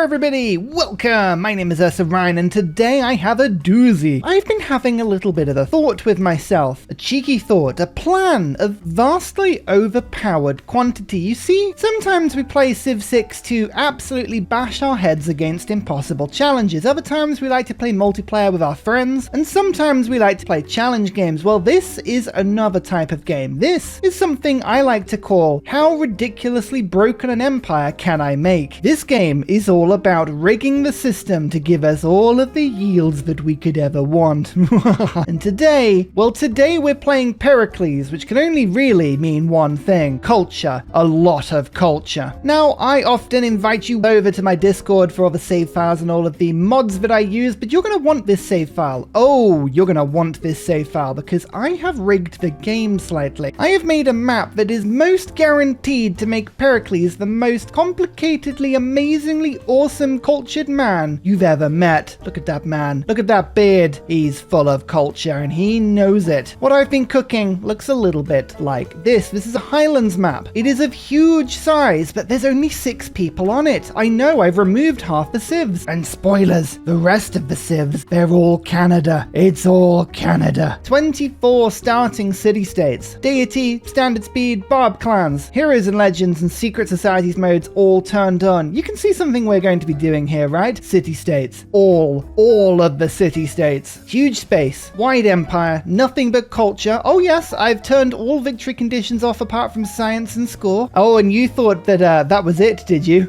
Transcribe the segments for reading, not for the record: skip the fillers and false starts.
everybody, welcome! My name is Ryan and today I have a doozy. I've been having a little bit of a thought with myself, a cheeky thought, a plan of vastly overpowered quantity. You see, sometimes we play Civ 6 to absolutely bash our heads against impossible challenges. Other times we like to play multiplayer with our friends, and sometimes we like to play challenge games. Well, this is another type of game. This is something I like to call How Ridiculously Broken an Empire Can I Make? This game is all about rigging the system to give us all of the yields that we could ever want. And today we're playing Pericles, which can only really mean one thing: culture. A lot of culture. Now, I often invite you over to my Discord for all the save files and all of the mods that I use, but you're going to want this save file. Oh, you're going to want this save file because I have rigged the game slightly. I have made a map that is most guaranteed to make Pericles the most complicatedly, amazingly awesome cultured man you've ever met. Look at that man. Look at that beard. He's full of culture and he knows it. What I've been cooking looks a little bit like this. This is a Highlands map. It is of huge size, but there's only 6 people on it. I know, I've removed half the civs. And spoilers, the rest of the civs, they're all Canada. It's all Canada. 24 starting city-states. Deity, standard speed, Barb clans, heroes and legends, and secret societies modes all turned on. You can see something we're going to be doing here, right? City-states. All of the city-states. Huge space, wide empire, nothing but culture. Oh yes, I've turned all victory conditions off apart from science and score. Oh, and you thought that that was it, did you?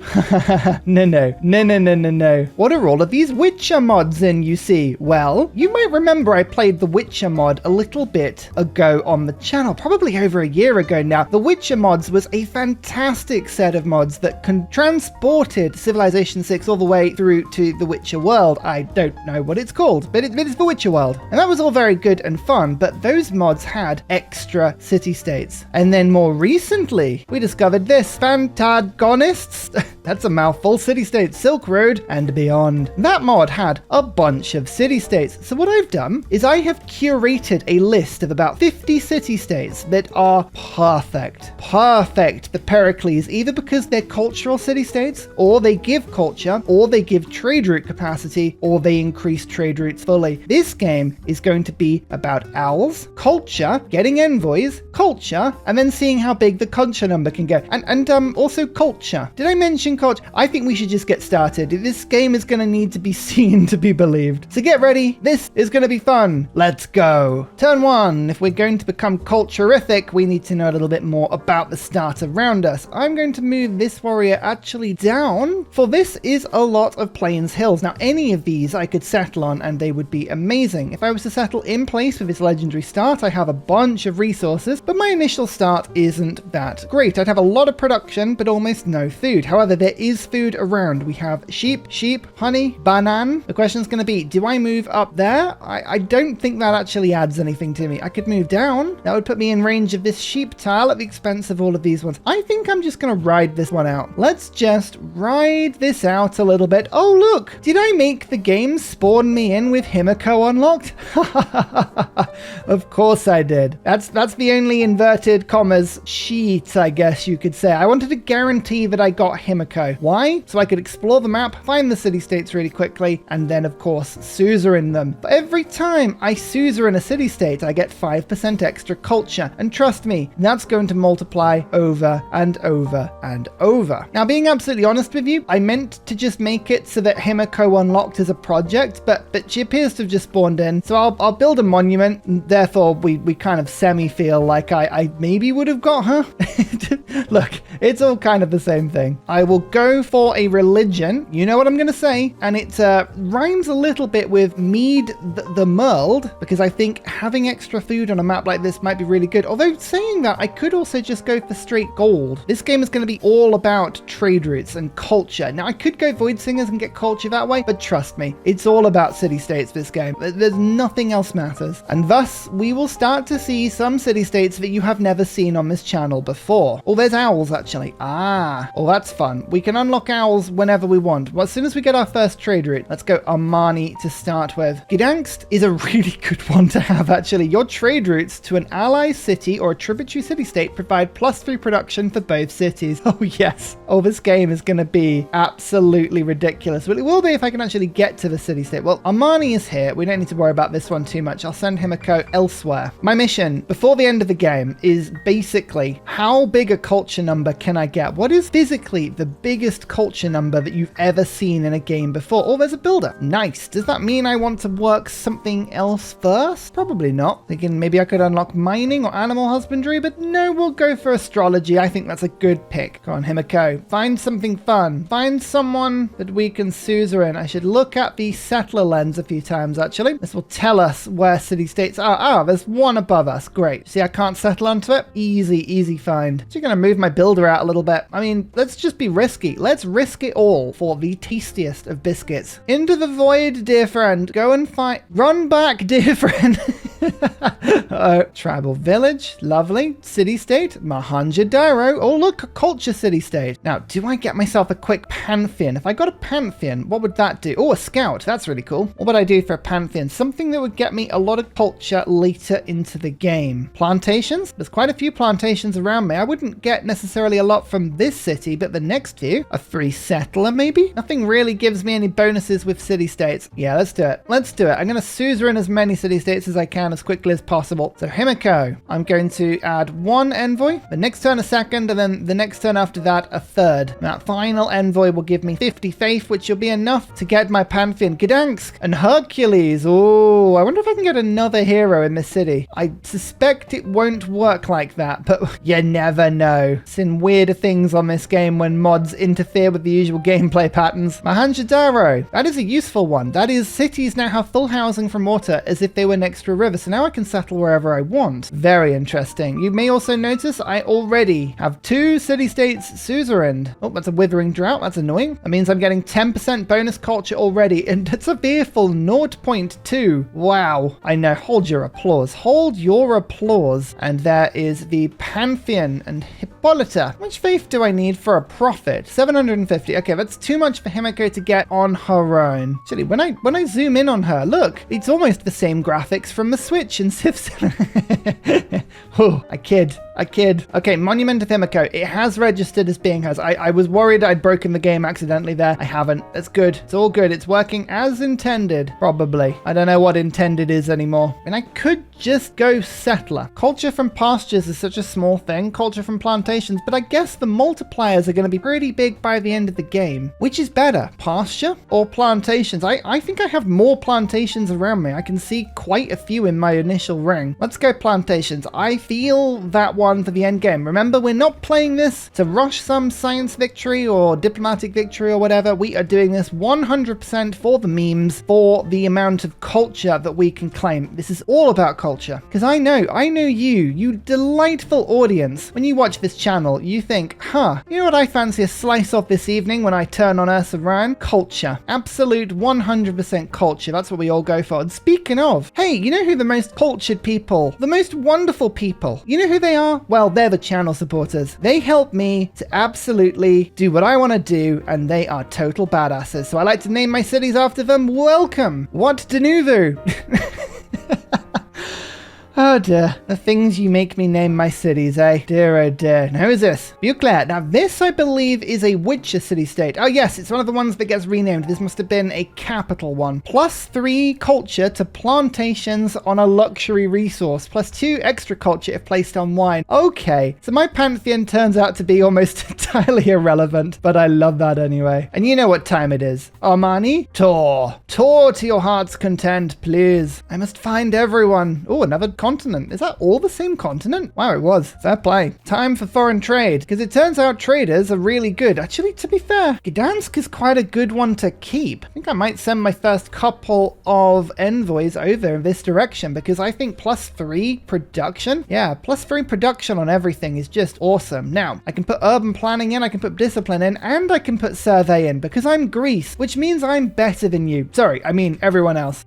No. What are all of these Witcher mods in, you see? Well, you might remember I played the Witcher mod a little bit ago on the channel, probably over a year ago now. The Witcher mods was a fantastic set of mods that transported Civilization 6 all the way through to the Witcher world. I don't know what it's called, but it's the Witcher world. And that was all very good and fun, but those mods had extra city-states. And then more recently, we discovered this: Fantagonists. That's a mouthful. City-states, Silk Road, and beyond. That mod had a bunch of city-states. So what I've done is I have curated a list of about 50 city-states that are perfect for Pericles, either because they're cultural city-states, or they give culture, or they give trade route capacity, or they increase trade routes fully. This game is going to be about owls, culture, getting envoys, culture, and then seeing how big the culture number can go. And also culture. Did I mention culture? I think we should just get started. This game is going to need to be seen to be believed. So get ready. This is going to be fun. Let's go. Turn 1. If we're going to become culturific, we need to know a little bit more about the start around us. I'm going to move this warrior actually down, for this is a lot of plains hills. Now, any of these I could settle on and they would be amazing. If I was to settle in place with this legendary start, I have a bunch of resources, but my initial start isn't that great. I'd have a lot of production, but almost no food. However, there is food around. We have sheep, honey, banan. The question's going to be, do I move up there? I don't think that actually adds anything to me. I could move down. That would put me in range of this sheep tile at the expense of all of these ones. I think I'm just going to ride this one out. Let's just ride this out a little bit. Oh, look, did I make the game spawn me in with Himiko unlocked? Of course I did. That's the only inverted commas cheat, I guess you could say. I wanted to guarantee that I got Himiko. Why? So I could explore the map, find the city-states really quickly, and then of course suzerain them. But every time I suzerain a city-state, I get 5% extra culture. And trust me, that's going to multiply over and over and over. Now, being absolutely honest with you, I meant to just make it so that Himiko unlocked as a project, but she appears to have just spawned in. So I'll build a monument, and therefore we kind of semi-feel like I maybe would have got her. Look, it's all kind of the same thing. I will go for a religion. You know what I'm going to say? And it rhymes a little bit with Mead the Merled, because I think having extra food on a map like this might be really good. Although saying that, I could also just go for straight gold. This game is going to be all about trade routes and culture. Now, I could go Void Singers and get culture that way, but trust me, it's all about city-states this game. There's nothing else matters. And thus, we will start to see some city-states that you have never seen on this channel before. Oh, there's owls, actually. Ah, oh, that's fun. We can unlock owls whenever we want. Well, as soon as we get our first trade route, let's go Amani to start with. Gdansk is a really good one to have, actually. Your trade routes to an ally city or a tributary city-state provide +3 production for both cities. Oh, yes. Oh, this game is going to be absolutely absolutely ridiculous. Well, it will be if I can actually get to the city-state. Well, Amani is here. We don't need to worry about this one too much. I'll send Himiko elsewhere. My mission before the end of the game is basically how big a culture number can I get? What is physically the biggest culture number that you've ever seen in a game before? Oh, there's a builder. Nice. Does that mean I want to work something else first? Probably not. Thinking maybe I could unlock mining or animal husbandry, but no, we'll go for astrology. I think that's a good pick. Go on, Himiko. Find something fun. Find someone that we can suzerain. I should look at the settler lens a few times, actually. This will tell us where city-states are. Ah, there's one above us. Great. See, I can't settle onto it. Easy find. So you're going to move my builder out a little bit. I mean, let's just be risky. Let's risk it all for the tastiest of biscuits. Into the void, dear friend. Go and fight. Run back, dear friend. Tribal village. Lovely. City-state. Mohenjo-daro. Oh, look, a culture city-state. Now, do I get myself a quick pantheon? If I got a pantheon, what would that do? Oh, a scout. That's really cool. What would I do for a pantheon? Something that would get me a lot of culture later into the game. Plantations? There's quite a few plantations around me. I wouldn't get necessarily a lot from this city, but the next few, a free settler maybe? Nothing really gives me any bonuses with city-states. Yeah, let's do it. Let's do it. I'm going to suzerain as many city-states as I can as quickly as possible. So Himiko, I'm going to add one envoy, the next turn a second, and then the next turn after that a third. That final envoy will give me 50 faith, which will be enough to get my pantheon. Gdansk and Hercules. Oh, I wonder if I can get another hero in this city. I suspect it won't work like that, but you never know. Seen weirder things on this game when mods interfere with the usual gameplay patterns. Mohenjo-daro. That is a useful one. That is, cities now have full housing from water as if they were next to a river, so now I can settle wherever I want. Very interesting. You may also notice I already have 2 city-states suzerained. Oh, that's a withering drought. That's annoying. That means I'm getting 10% bonus culture already, and it's a fearful Nought Point Two. Wow. I know. Hold your applause. Hold your applause. And there is the Pantheon and Hippolyta. How much faith do I need for a profit? 750. Okay, that's too much for Himiko to get on her own. Actually, when I zoom in on her, look, it's almost the same graphics from the Switch in Civ 7. Oh, I kid. Okay, Monument of Himiko. It has registered as being hers. I was worried I'd broken the game accidentally there. I haven't. That's good. It's all good. It's working as intended, probably. I don't know what intended is anymore. And I could just go settler. Culture from pastures is such a small thing. Culture from plantations. But I guess the multipliers are going to be pretty big by the end of the game. Which is better, pasture or plantations? I think I have more plantations around me. I can see quite a few in my initial ring. Let's go plantations. I feel that one for the end game. Remember, we're not playing this to rush some science victory or diplomatic victory or whatever. We are doing this 100% for the memes, for the amount of culture that we can claim. This is all about culture. Because I know you delightful audience. When you watch this channel, you think, you know what I fancy a slice of this evening when I turn on Earth of Ryan? Culture. Absolute 100% culture. That's what we all go for. And speaking of, hey, you know who the most cultured people, the most wonderful people, you know who they are? Well, they're the channel supporters. They help me to absolutely do what I want to do, and they are total badasses. So I like to name my cities after them. Welcome. What Denuvu? Oh dear, the things you make me name my cities, eh? Dear, oh dear. Now who is this? Buclair. Now this, I believe, is a Witcher city-state. Oh yes, it's one of the ones that gets renamed. This must have been a capital one. +3 culture to plantations on a luxury resource. +2 extra culture if placed on wine. Okay, so my pantheon turns out to be almost entirely irrelevant, but I love that anyway. And you know what time it is. Amani? Tour to your heart's content, please. I must find everyone. Oh, another continent. Is that all the same continent? Wow, it was. Fair play. Time for foreign trade, because it turns out traders are really good. Actually, to be fair, Gdansk is quite a good one to keep. I think I might send my first couple of envoys over in this direction, because I think +3 production. Yeah, +3 production on everything is just awesome. Now, I can put urban planning in, I can put discipline in, and I can put survey in, because I'm Greece, which means I'm better than you. Sorry, I mean everyone else.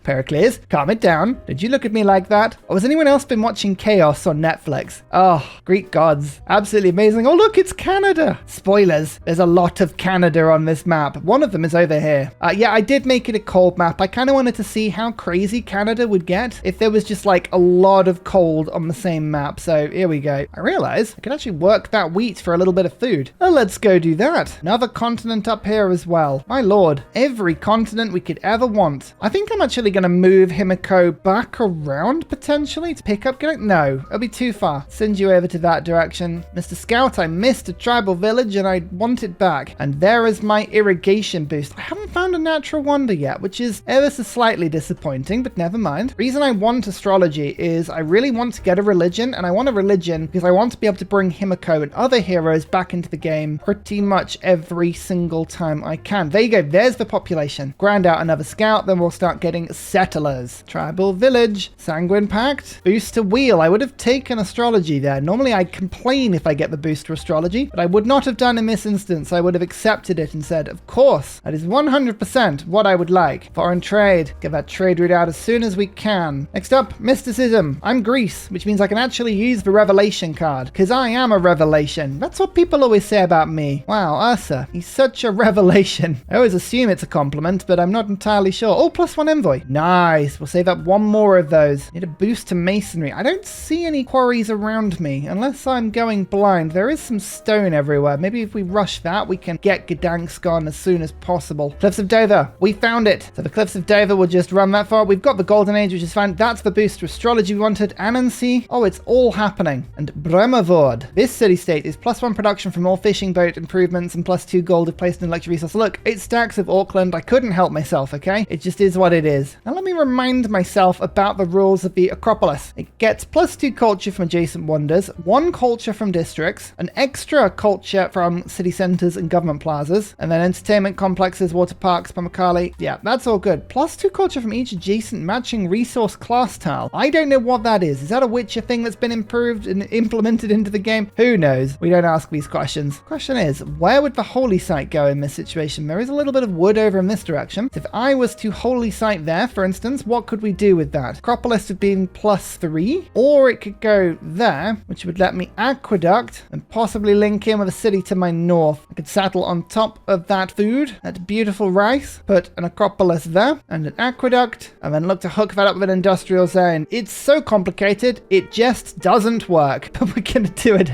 Pericles, calm it down. Did you look at me like that? Or has anyone else been watching Chaos on Netflix? Oh, Greek gods. Absolutely amazing. Oh, look, it's Canada. Spoilers. There's a lot of Canada on this map. One of them is over here. Yeah, I did make it a cold map. I kind of wanted to see how crazy Canada would get if there was just like a lot of cold on the same map. So here we go. I realize I could actually work that wheat for a little bit of food. Well, let's go do that. Another continent up here as well. My lord, every continent we could ever want. I think I'm actually going to move Himiko back around potentially to pick up. No, it'll be too far. Send you over to that direction. Mr. Scout, I missed a tribal village and I want it back. And there is my irrigation boost. I haven't found a natural wonder yet, which is ever so slightly disappointing, but never mind. The reason I want astrology is I really want to get a religion, and I want a religion because I want to be able to bring Himiko and other heroes back into the game pretty much every single time I can. There you go. There's the population. Grind out another scout, then we'll start getting settlers. Tribal village, sanguine pact, boost to wheel. I would have taken astrology there. Normally I complain if I get the boost to astrology, but I would not have done in this instance. I would have accepted it and said, of course, that is 100% what I would like. Foreign trade. Get that trade route out as soon as we can. Next up, mysticism. I'm Greece, which means I can actually use the revelation card because I am a revelation. That's what people always say about me. Wow, Ursa, he's such a revelation. I always assume it's a compliment, but I'm not entirely sure. Oh, +1 envoy. Nice. We'll save up one more of those. Need a boost to masonry. I don't see any quarries around me unless I'm going blind. There is some stone everywhere. Maybe if we rush that, we can get Gdansk on as soon as possible. Cliffs of Dover. We found it. So the Cliffs of Dover will just run that far. We've got the Golden Age, which is fine. That's the boost to astrology we wanted. Anansi. Oh, it's all happening. And Bremervord. This city-state is +1 production from all fishing boat improvements and +2 gold if placed in luxury resource. Look, it stacks with Auckland. I couldn't help myself, okay? It just is what it is. Now let me remind myself about the rules of the Acropolis. It gets +2 culture from adjacent wonders, 1 culture from districts, an extra culture from city centers and government plazas, and then entertainment complexes, water parks, Pamukkale. Yeah, that's all good. +2 culture from each adjacent matching resource class tile. I don't know what that is. Is that a Witcher thing that's been improved and implemented into the game? Who knows? We don't ask these questions. Question is, where would the holy site go in this situation? There is a little bit of wood over in this direction. So if I was to holy site there, for instance, what could we do with that? Acropolis would be in +3, or it could go there, which would let me aqueduct and possibly link in with a city to my north. I could settle on top of that food, that beautiful rice, put an Acropolis there and an aqueduct, and then look to hook that up with an industrial zone. It's so complicated, it just doesn't work, but we're gonna do it.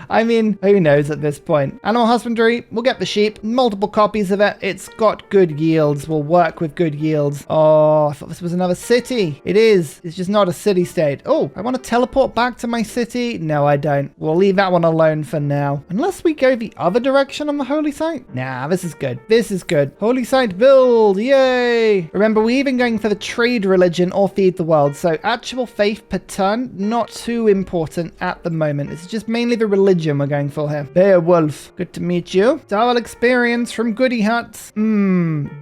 I mean, who knows at this point? Animal husbandry, we'll get the sheep, multiple copies of it. It's got good yields. We'll work with good yields. Oh, I thought this was another city. It is. It's just not a city-state. Oh, I want to teleport back to my city. No, I don't. We'll leave that one alone for now. Unless we go the other direction on the holy site. Nah, this is good. This is good. Holy site build. Yay. Remember, we're even going for the trade religion or feed the world. So actual faith per turn, not too important at the moment. It's just mainly the religion we're going for here. Beowulf, good to meet you. Double experience from Goody Huts.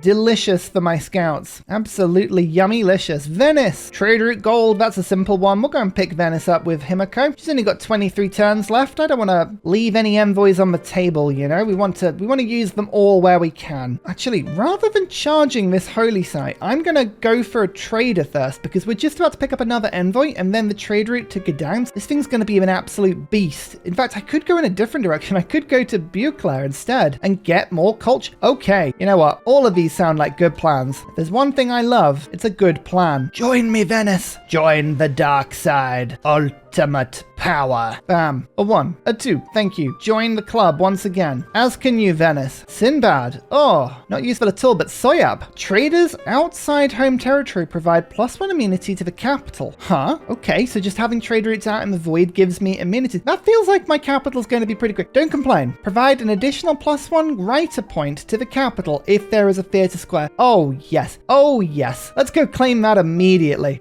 Delicious for my scouts. Absolutely yummy-licious. Venice, trade route gold. That's a simple one. We'll go and pick Venice up with Himiko. She's only got 23 turns left. I don't want to leave any envoys on the table, you know. We want to use them all where we can. Actually, rather than charging this holy site, I'm going to go for a trader first because we're just about to pick up another envoy and then the trade route to Gdansk. This thing's going to be an absolute beast. In fact, I could go in a different direction. I could go to Buclair instead and get more culture. Okay, you know what? All of these sound like good plans. If there's one thing I love, it's a good plan. Join me, Venice. Join the dark side. Ultimate power. Bam. A 1. A 2. Thank you. Join the club once again. As can you, Venice. Sinbad. Oh, not useful at all, but Soyab. Traders outside home territory provide +1 immunity to the capital. Huh? Okay, so just having trade routes out in the void gives me immunity. That feels like my capital's going to be pretty quick. Don't complain. Provide an additional +1 writer point to the capital if there is a theatre square. Oh, yes. Oh, yes. Let's go claim that immediately.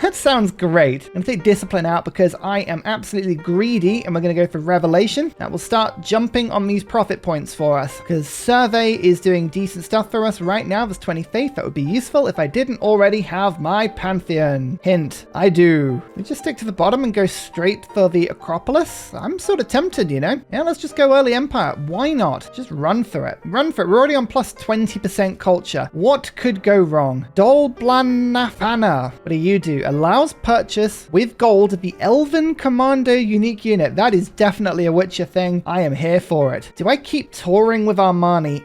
That sounds great. I'm going to take discipline out because I am absolutely greedy and we're going to go for revelation. That will start jumping on these profit points for us because survey is doing decent stuff for us right now. There's 20 faith. That would be useful if I didn't already have my pantheon. Hint, I do. We just stick to the bottom and go straight for the Acropolis. I'm sort of tempted, you know. Yeah, let's just go early empire. Why not? Just run for it. Run for it. We're already on +20% culture. What could go wrong? Dolblanafana. What do you do? Allows purchase with gold of the Elven Commando unique unit. That is definitely a Witcher thing. I am here for it. Do I keep touring with Amani?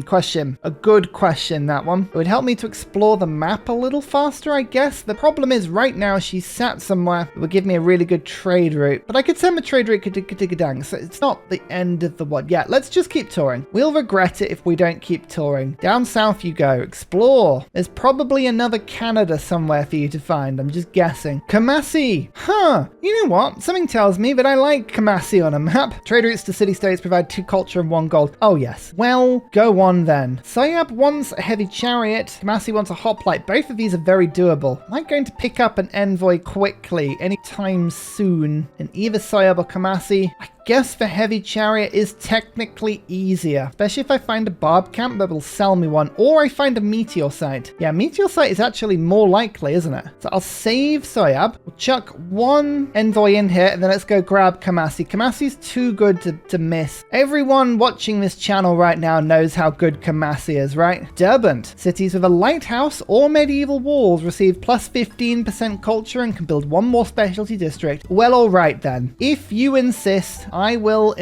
Question. A good question, that one. It would help me to explore the map a little faster, I guess. The problem is right now she's sat somewhere that would give me a really good trade route. But I could send my trade route to so it's not the end of the world. Yeah, let's just keep touring. We'll regret it if we don't keep touring. Down south you go. Explore. There's probably another Canada somewhere for you to find. I'm just guessing. Kamasi. Huh. You know what? Something tells me that I like Kamasi on a map. Trade routes to city-states provide 2 culture and 1 gold. Oh, yes. Well, go on then. Sayab wants a heavy chariot. Kamasi wants a hoplite. Both of these are very doable. Am I going to pick up an envoy quickly anytime soon in either Sayab or Kamasi? I guess the heavy chariot is technically easier, especially if I find a Barb camp that will sell me one, or I find a meteor site. Yeah, meteor site is actually more likely, isn't it? So I'll save Soyab. We'll chuck 1 envoy in here, and then let's go grab Kamasi. Kamasi's too good to miss. Everyone watching this channel right now knows how good Kamasi is, right? Derbent. Cities with a lighthouse or medieval walls receive plus 15% culture and can build 1 more specialty district. Well, all right then. If you insist, I will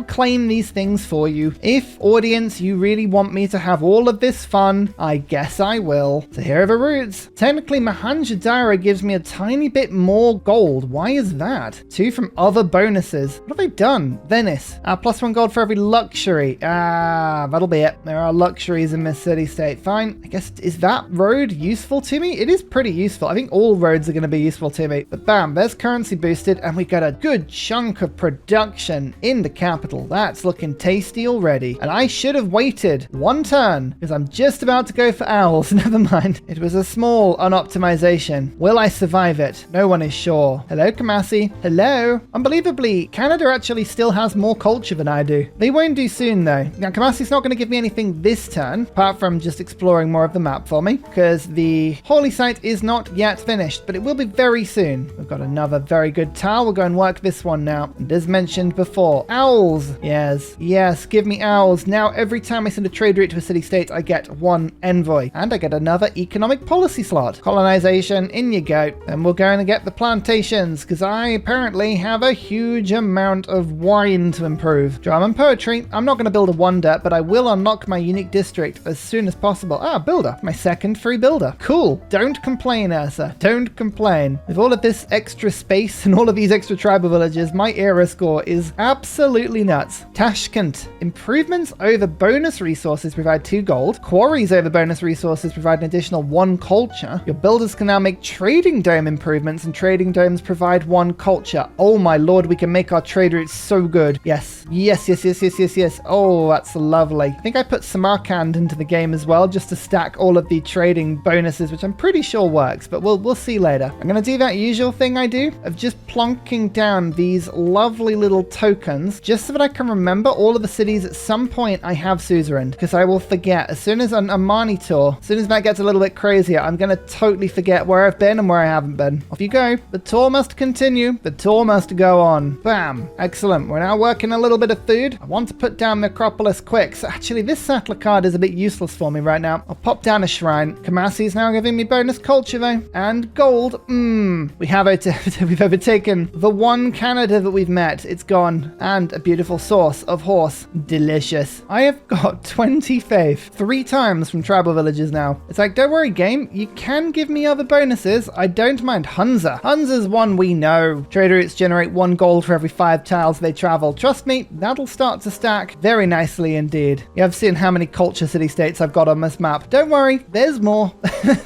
claim these things for you. If, audience, you really want me to have all of this fun, I guess I will. So here are the routes. Technically, Mahanjadara gives me a tiny bit more gold. Why is that? 2 from other bonuses. What have I done? Venice. Plus 1 gold for every luxury. That'll be it. There are luxuries in this city-state. Fine. I guess, is that road useful to me? It is pretty useful. I think all roads are going to be useful to me. But bam, there's currency boosted, and we got a good chunk of production in the capital. That's looking tasty already. And I should have waited 1 turn because I'm just about to go for owls. Never mind. It was a small unoptimization. Will I survive it? No one is sure. Hello, Kamasi. Hello. Unbelievably, Canada actually still has more culture than I do. They won't do soon though. Now, Kamasi's not going to give me anything this turn, apart from just exploring more of the map for me, because the holy site is not yet finished, but it will be very soon. We've got another very good tile. We'll go and work this one now. And as mentioned before, owls. Yes, give me owls. Now every time I send a trade route to a city-state, I get 1 envoy, and I get another economic policy slot. Colonization, in you go. And we'll go and get the plantations, because I apparently have a huge amount of wine to improve. Drama and poetry. I'm not going to build a wonder, but I will unlock my unique district as soon as possible. Builder. My 2nd free builder. Cool. Don't complain, Ursa. Don't complain. With all of this extra space and all of these extra tribal villages, my era score is absolutely nuts. Tashkent. Improvements over bonus resources provide 2 gold. Quarries over bonus resources provide an additional 1 culture. Your builders can now make trading dome improvements, and trading domes provide 1 culture. Oh my lord, we can make our trade routes so good. Yes. Oh, that's lovely. I think I put Samarkand into the game as well, just to stack all of the trading bonuses, which I'm pretty sure works, but we'll see later. I'm going to do that usual thing I do of just plonking down these lovely little tokens just so that I can remember all of the cities at some point I have suzerain, because I will forget as soon as an Amani tour, as soon as that gets a little bit crazier, I'm going to totally forget where I've been and where I haven't been. Off you go. The tour must continue. The tour must go on. Bam. Excellent. We're now working a little bit of food. I want to put down the Acropolis quick. So actually this settler card is a bit useless for me right now. I'll pop down a shrine. Kamasi's now giving me bonus culture though. And gold. We've overtaken the 1 Canada that we've met. It's gone. And a beautiful source of horse. Delicious. I have got 20 faith 3 times from tribal villages now. It's like, don't worry game, you can give me other bonuses. I don't mind. Hunza. Hunza's one we know. Trade routes generate 1 gold for every 5 tiles they travel. Trust me, that'll start to stack very nicely indeed. You have seen how many culture city-states I've got on this map. Don't worry, there's more.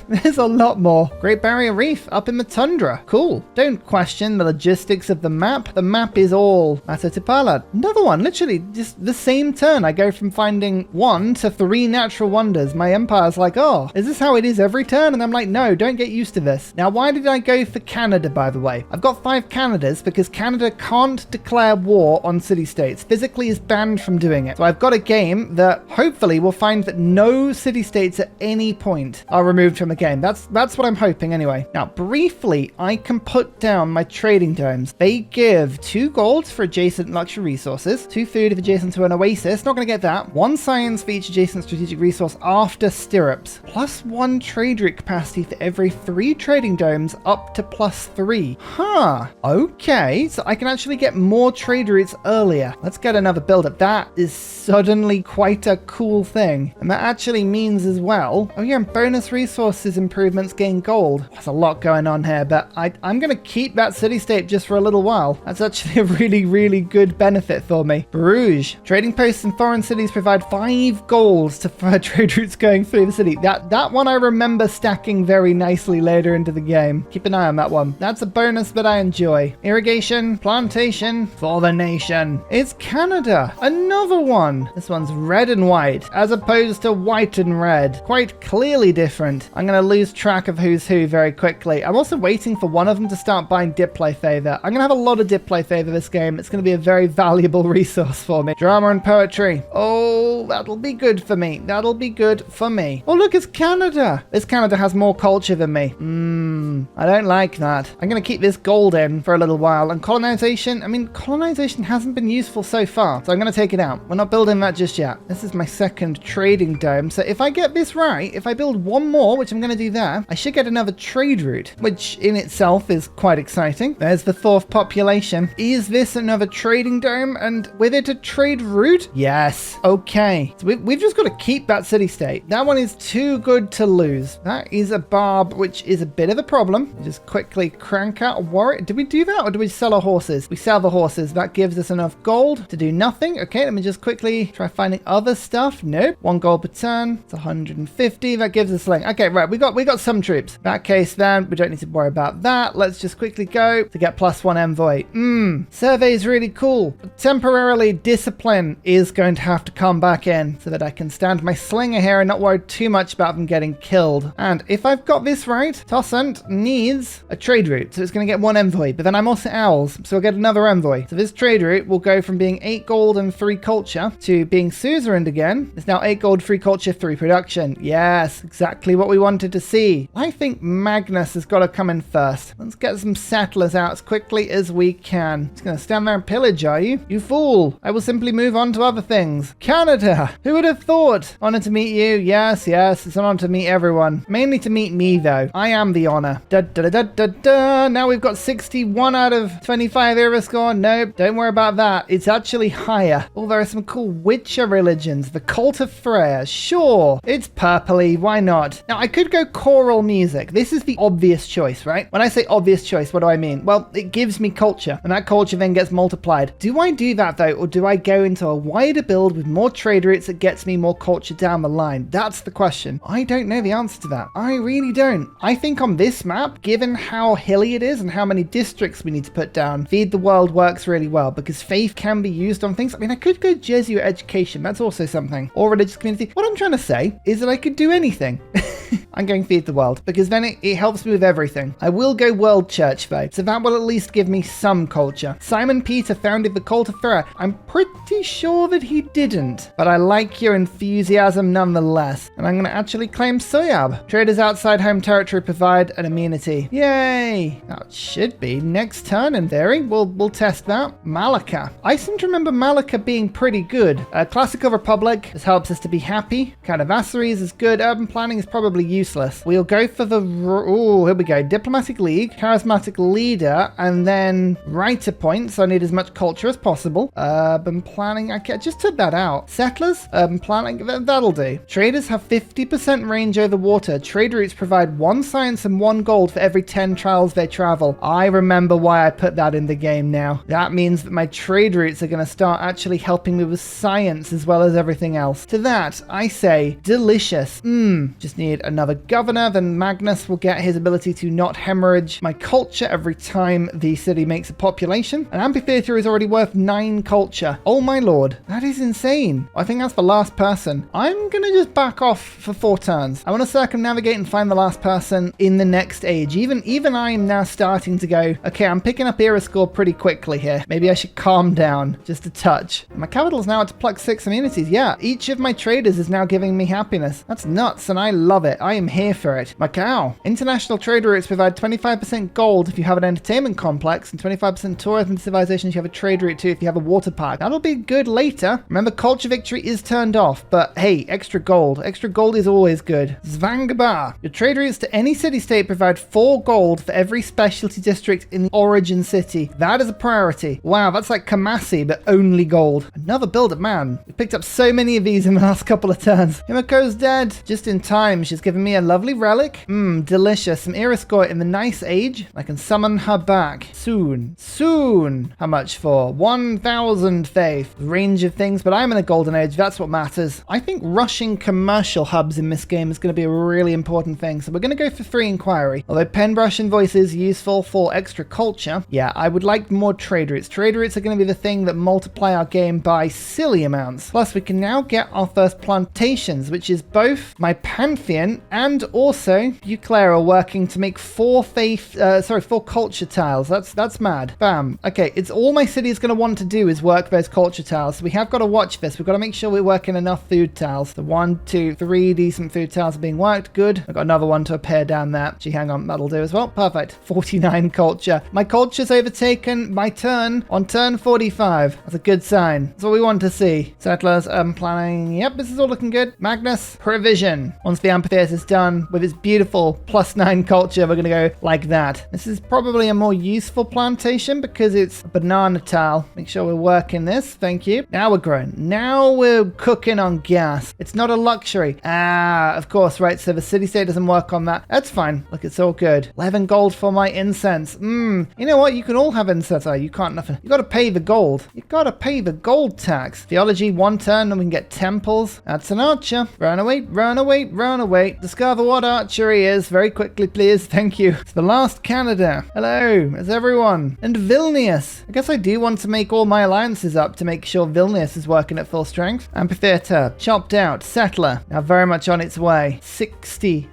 There's a lot more. Great Barrier Reef up in the tundra. Cool. Don't question the logistics of the map. The map is all Matatipala. Another one, literally just the same turn. I go from finding 1 to 3 natural wonders. My empire's like, oh, is this how it is every turn? And I'm like, no, don't get used to this. Now, why did I go for Canada, by the way? I've got 5 Canadas because Canada can't declare war on city-states. Physically is banned from doing it. So I've got a game that hopefully will find that no city-states at any point are removed from the game. That's what I'm hoping anyway. Now, briefly, I can put down my trading domes. They give 2 gold gold for adjacent luxury resources, 2 food if adjacent to an oasis, not going to get that, 1 science for each adjacent strategic resource after stirrups, plus 1 trade route capacity for every 3 trading domes up to plus 3. Huh, okay, so I can actually get more trade routes earlier. Let's get another build-up. That is suddenly quite a cool thing. And that actually means as well, oh yeah, and bonus resources improvements gain gold. There's a lot going on here, but I'm going to keep that city-state just for a little while. That's actually a really, really good benefit for me. Bruges. Trading posts in foreign cities provide 5 golds for trade routes going through the city. That one I remember stacking very nicely later into the game. Keep an eye on that one. That's a bonus that I enjoy. Irrigation, plantation for the nation. It's Canada. Another one. This one's red and white as opposed to white and red. Quite clearly different. I'm going to lose track of who's who very quickly. I'm also waiting for one of them to start buying diplo favor. I'm going to have a lot of diplo favor this game. It's going to be a very valuable resource for me. Drama and poetry. Oh, that'll be good for me. That'll be good for me. Oh, look, it's Canada. This Canada has more culture than me. I don't like that. I'm going to keep this gold in for a little while. And colonization, I mean, colonization hasn't been useful so far. So I'm going to take it out. We're not building that just yet. This is my second trading dome. So if I get this right, if I build one more, which I'm going to do there, I should get another trade route, which in itself is quite exciting. There's the 4th population. Is this another trading dome and with it a trade route? Yes. Okay. So we've just got to keep that city-state. That one is too good to lose. That is a Barb, which is a bit of a problem. Just quickly crank out a warrior. Did we do that or did we sell our horses? We sell the horses. That gives us enough gold to do nothing. Okay, let me just quickly try finding other stuff. Nope. 1 gold per turn. It's 150. That gives us sling. Okay, right. We got some troops. In that case, then we don't need to worry about that. Let's just quickly go to get +1 envoy. Survey is really cool. But temporarily, discipline is going to have to come back in so that I can stand my slinger here and not worry too much about them getting killed. And if I've got this right, Tossant needs a trade route. So it's going to get 1 envoy. But then I'm also owls, so I'll get another envoy. So this trade route will go from being 8 gold and 3 culture to being suzerain again. It's now 8 gold, 3 culture, 3 production. Yes, exactly what we wanted to see. I think Magnus has got to come in first. Let's get some settlers out as quickly as we can. Just going to stand there and pillage, are you? You fool. I will simply move on to other things. Canada. Who would have thought? Honor to meet you. Yes, yes. It's an honor to meet everyone. Mainly to meet me, though. I am the honor. Da, da, da, da, da. Now we've got 61 out of 25 era score. Nope. Don't worry about that. It's actually higher. Oh, there are some cool Witcher religions. The Cult of Freya. Sure. It's purpley. Why not? Now, I could go choral music. This is the obvious choice, right? When I say obvious choice, what do I mean? Well, it gives me culture, and that culture then gets multiplied. Do I do that, though, or do I go into a wider build with more trade routes that gets me more culture down the line? That's the question. I don't know the answer to that. I really don't. I think on this map, given how hilly it is and how many districts we need to put down, Feed the World works really well because faith can be used on things. I mean, I could go Jesuit education. That's also something. Or religious community. What I'm trying to say is that I could do anything. I'm going Feed the World because then it helps me with everything. I will go World Church though, so that will at least give me some culture. Simon Peter founded the Cult of Freya. I'm pretty sure that he didn't, but I like your enthusiasm nonetheless. And I'm going to actually claim Soyab. Traders outside home territory provide an immunity. Yay! That should be next turn in theory. We'll test that. Malacca. I seem to remember Malacca being pretty good. Classical Republic. This helps us to be happy. Carnivassaries is good. Urban planning is probably useless. We'll go for the... Oh, here we go. Diplomatic League, Charismatic Leader, and then writer points. So I need as much culture as possible. Urban planning. Okay, just took that out. Settlers, urban planning. That'll do. Traders have 50% range over water. Trade routes provide 1 science and 1 gold for every 10 trials they travel. I remember why I put that in the game now. That means that my trade routes are going to start actually helping me with science as well as everything else. To that, I say delicious. Just need another governor, then Magnus will get his ability to not hemorrhage my culture every time the city makes a population. An amphitheater is already worth 9 culture. Oh my lord, that is insane. I think that's the last person. I'm gonna just back off for 4 turns. I want to circumnavigate and find the last person in the next age. Even I am now starting to go, okay, I'm picking up era score pretty quickly here. Maybe I should calm down just a touch. My capital's now at +6 immunities. Yeah, each of my traders is now giving me happiness. That's nuts and I love it. I am I'm here for it. Macau. International trade routes provide 25% gold if you have an entertainment complex and 25% tourism civilizations you have a trade route to if you have a water park. That'll be good later. Remember, culture victory is turned off, but hey, extra gold. Extra gold is always good. Zvangaba. Your trade routes to any city-state provide 4 gold for every specialty district in the origin city. That is a priority. Wow, that's like Kamasi, but only gold. Another builder, man. We picked up so many of these in the last couple of turns. Himiko's dead. Just in time. She's given me a lovely relic. Delicious. Some Iriscoit in the nice age. I can summon her back. Soon. Soon. How much for? 1,000 faith. Range of things, but I'm in a golden age. That's what matters. I think rushing commercial hubs in this game is going to be a really important thing. So we're going to go for 3 inquiry. Although Penbrush Invoice is useful for extra culture. Yeah, I would like more trade routes. Trade routes are going to be the thing that multiply our game by silly amounts. Plus, we can now get our first plantations, which is both my Pantheon and also Buclera working to make 4 culture tiles. That's mad. Bam. Okay, it's all my city is going to want to do is work those culture tiles. So we have got to watch this. We've got to make sure we're working enough food tiles. The 1, 2, 3 decent food tiles are being worked. Good. I've got another one to appear down there. Gee, hang on. That'll do as well. Perfect. 49 culture. My culture's overtaken my turn on turn 45. That's a good sign. That's what we want to see. Settlers, planning. Yep, this is all looking good. Magnus, provision. Once the amphitheater is done with its beautiful +9 culture, we're going to go like that. This is probably a more useful plantation because it's a banana tile. Make sure we're working this. Thank you. Now we're growing. Now we're cooking on gas. It's not a luxury. Of course, right. So the city state doesn't work on that. That's fine. Look, it's all good. 11 gold for my incense. You know what? You can all have incense. Oh, you can't nothing. You got to pay the gold. You got to pay the gold tax. Theology, 1 turn, and we can get temples. That's an archer. Run away, run away, run away. Discover what archery is very quickly, please. Thank you. It's the last Canada. Hello, it's everyone. And Vilnius. I guess I do want to make all my alliances up to make sure Vilnius is working at full strength. Amphitheater, chopped out. Settler, now very much on its way. 60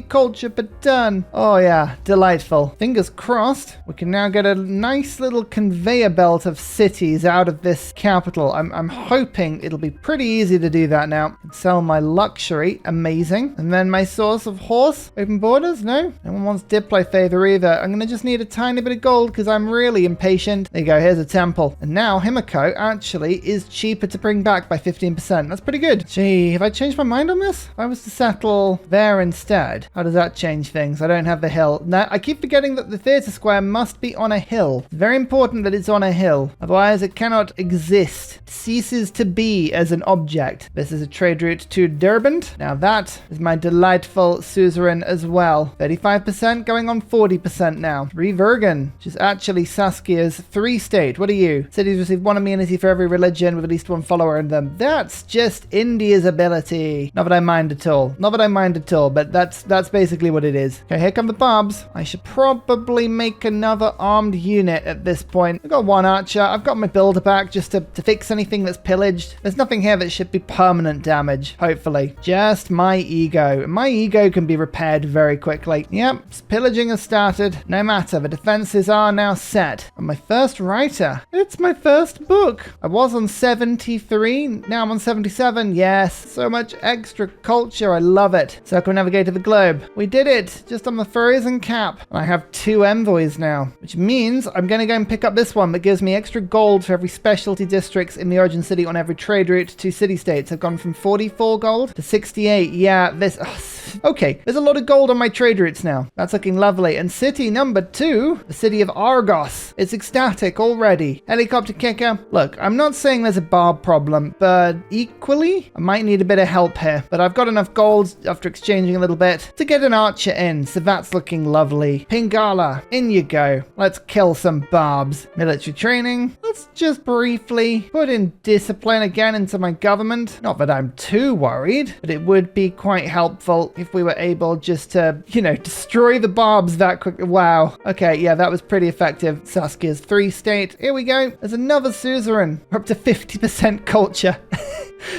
culture per turn. Oh yeah, delightful. Fingers crossed. We can now get a nice little conveyor belt of cities out of this capital. I'm hoping it'll be pretty easy to do that now. Sell my luxury. Amazing. And then my source of horse. Open borders? No? No one wants Diplo favor either. I'm going to just need a tiny bit of gold because I'm really impatient. There you go. Here's a temple. And now Himiko actually is cheaper to bring back by 15%. That's pretty good. Gee, have I changed my mind on this? If I was to settle there instead, how does that change things? I don't have the hill. Now, I keep forgetting that the theatre square must be on a hill. It's very important that it's on a hill. Otherwise, it cannot exist. It ceases to be as an object. This is a trade route to Derbent. Now that is my delightful suzerain as well. 35% going on 40% now. Revergan, which is actually Saskia's 3-state. What are you? Cities receive 1 amenity for every religion with at least 1 follower in them. That's just India's ability. Not that I mind at all. Not that I mind at all, but that's basically what it is. Okay, here come the Barbs. I should probably make another armed unit at this point. I've got 1 archer. I've got my builder back just to fix anything that's pillaged. There's nothing here that should be permanent damage, hopefully. Just my ego. My ego can be repaired very quickly. Yep, pillaging has started. No matter, the defenses are now set. And my first writer. It's my first book. I was on 73, now I'm on 77. Yes, so much extra culture. I love it. Circumnavigate to the globe. We did it, just on the frozen cap. And I have 2 envoys now, which means I'm going to go and pick up this one that gives me extra gold for every specialty districts in the origin city on every trade route to city-states. I've gone from 44 gold to 68. Yeah, this... Okay, there's a lot of gold on my trade routes now. That's looking lovely. And city number 2, the city of Argos. It's ecstatic already. Helicopter kicker. Look, I'm not saying there's a Barb problem, but equally, I might need a bit of help here. But I've got enough gold after exchanging a little bit to get an archer in, so that's looking lovely. Pingala, in you go. Let's kill some Barbs. Military training. Let's just briefly put in discipline again into my government. Not that I'm too worried, but it would be quite helpful if we were able just to, destroy the Barbs that quickly. Wow. Okay, yeah, that was pretty effective. Saskia's 3-state. Here we go. There's another suzerain. We're up to 50% culture.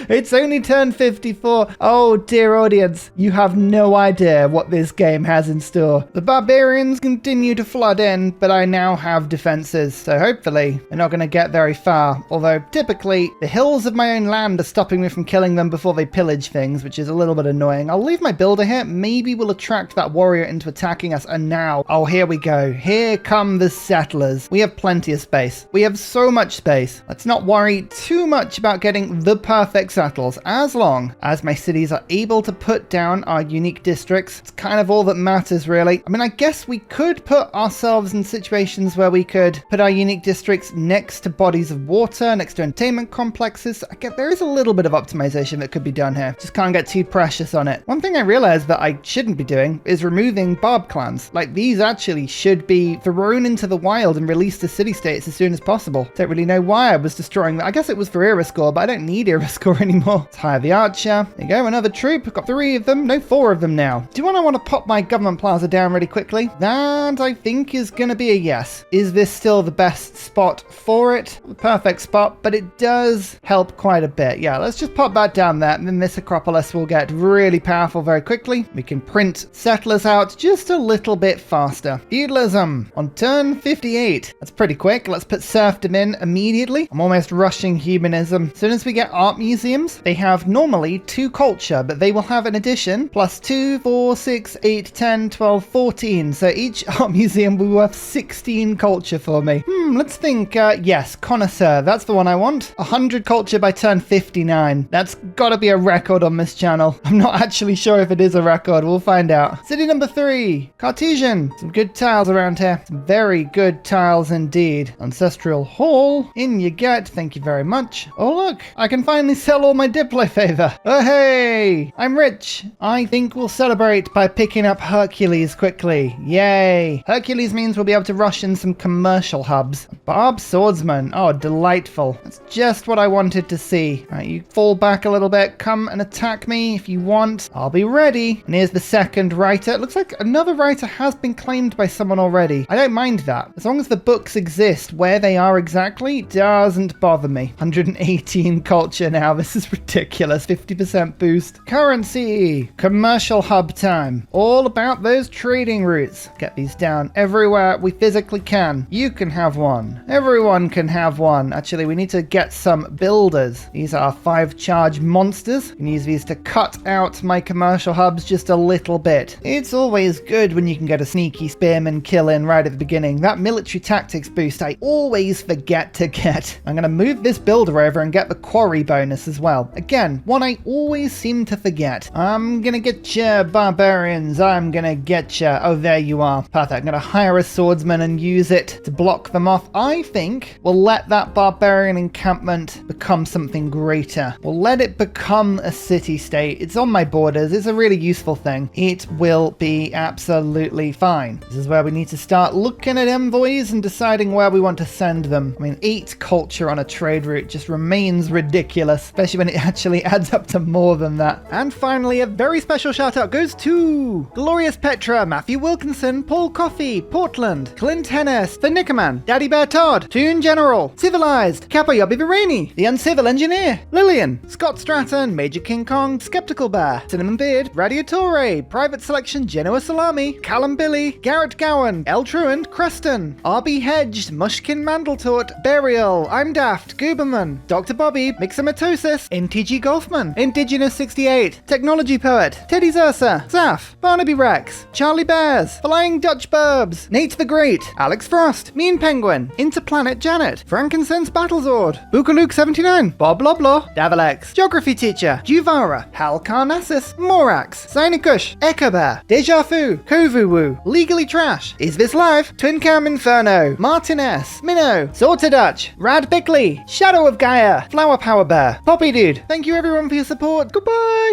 It's only turn 54. Oh, dear audience, you have no idea what this game has in store. The barbarians continue to flood in, but I now have defenses, so hopefully they're not going to get very far. Although, typically, the hills of my own land are stopping me from killing them before they pillage things, which is a little bit annoying. I'll leave my building builder here, maybe we'll attract that warrior into attacking us. And now, oh, here we go. Here come the settlers. We have plenty of space. We have so much space. Let's not worry too much about getting the perfect settles. As long as my cities are able to put down our unique districts, it's kind of all that matters, really. I mean, I guess we could put ourselves in situations where we could put our unique districts next to bodies of water, next to entertainment complexes. I get there is a little bit of optimization that could be done here. Just can't get too precious on it. One thing I realized that I shouldn't be doing is removing Barb clans. Like, these actually should be thrown into the wild and released to city-states as soon as possible. Don't really know why I was destroying that. I guess it was for Iriscore, but I don't need Iriscore anymore. Let's hire the archer. There you go, another troop. I've got 3 of them. No, 4 of them now. Do I want to pop my government plaza down really quickly? That, I think, is going to be a yes. Is this still the best spot for it? The perfect spot, but it does help quite a bit. Yeah, let's just pop that down there, and then this Acropolis will get really powerful very quickly. We can print settlers out just a little bit faster. Feudalism on turn 58. That's pretty quick. Let's put serfdom in immediately. I'm almost rushing humanism. As soon as we get art museums, they have normally 2 culture, but they will have an addition plus 2, 4, 6, 8, 10, 12, 14. So each art museum will have 16 culture for me. Let's think. Yes, connoisseur. That's the one I want. 100 culture by turn 59. That's gotta be a record on this channel. I'm not actually sure if it is a record. We'll find out. City number 3. Cartesian. Some good tiles around here. Some very good tiles indeed. Ancestral Hall. In you get. Thank you very much. Oh, look. I can finally sell all my Diplo favor. Oh, hey. I'm rich. I think we'll celebrate by picking up Hercules quickly. Yay. Hercules means we'll be able to rush in some commercial hubs. Barb Swordsman. Oh, delightful. That's just what I wanted to see. All right, you fall back a little bit. Come and attack me if you want. I'll be ready. And here's the second writer. It looks like another writer has been claimed by someone already. I don't mind that. As long as the books exist, where they are exactly doesn't bother me. 118 culture now. This is ridiculous. 50% boost. Currency. Commercial hub time. All about those trading routes. Get these down everywhere we physically can. You can have one. Everyone can have one. Actually, we need to get some builders. These are 5 charge monsters. You can use these to cut out my commercial hubs just a little bit. It's always good when you can get a sneaky spearman kill in right at the beginning. That military tactics boost I always forget to get. I'm going to move this builder over and get the quarry bonus as well. Again, one I always seem to forget. I'm going to get you, barbarians. I'm going to get you. Oh, there you are. Perfect. I'm going to hire a swordsman and use it to block them off. I think we'll let that barbarian encampment become something greater. We'll let it become a city-state. It's on my borders. It's a really useful thing. It will be absolutely fine. This is where we need to start looking at envoys and deciding where we want to send them. I mean, 8 culture on a trade route just remains ridiculous, especially when it actually adds up to more than that. And finally, a very special shout out goes to Glorious Petra, Matthew Wilkinson, Paul Coffey, Portland, Clint Hennis, The Nickerman, Daddy Bear Todd, Toon General, Civilized, Capoyobi Virani, The Uncivil Engineer, Lillian, Scott Stratton, Major King Kong, Skeptical Bear, Cinnamon Beard, Radiatore, Private Selection, Genoa Salami, Callum Billy, Garrett Gowan, El Truant, Creston, RB Hedged, Mushkin Mandletort, Burial, I'm Daft, Gooberman, Dr. Bobby, Mixomatosis, NTG Golfman, Indigenous 68, Technology Poet, Teddy Zersa, Zaf, Barnaby Rex, Charlie Bears, Flying Dutch Burbs, Nate the Great, Alex Frost, Mean Penguin, Interplanet Janet, Frankincense Battlezord, Bookaluk 79, Bob Loblaw, Davalex, Geography Teacher, Juvara, Hal Carnassus, Morax, Sinikush, Echo Bear, Deja Fu, Kovuwu, Legally Trash, Is This Live, Twin Cam Inferno, Martin S, Minnow, Sorted Dutch, Rad Bickley, Shadow of Gaia, Flower Power Bear, Poppy Dude. Thank you everyone for your support. Goodbye!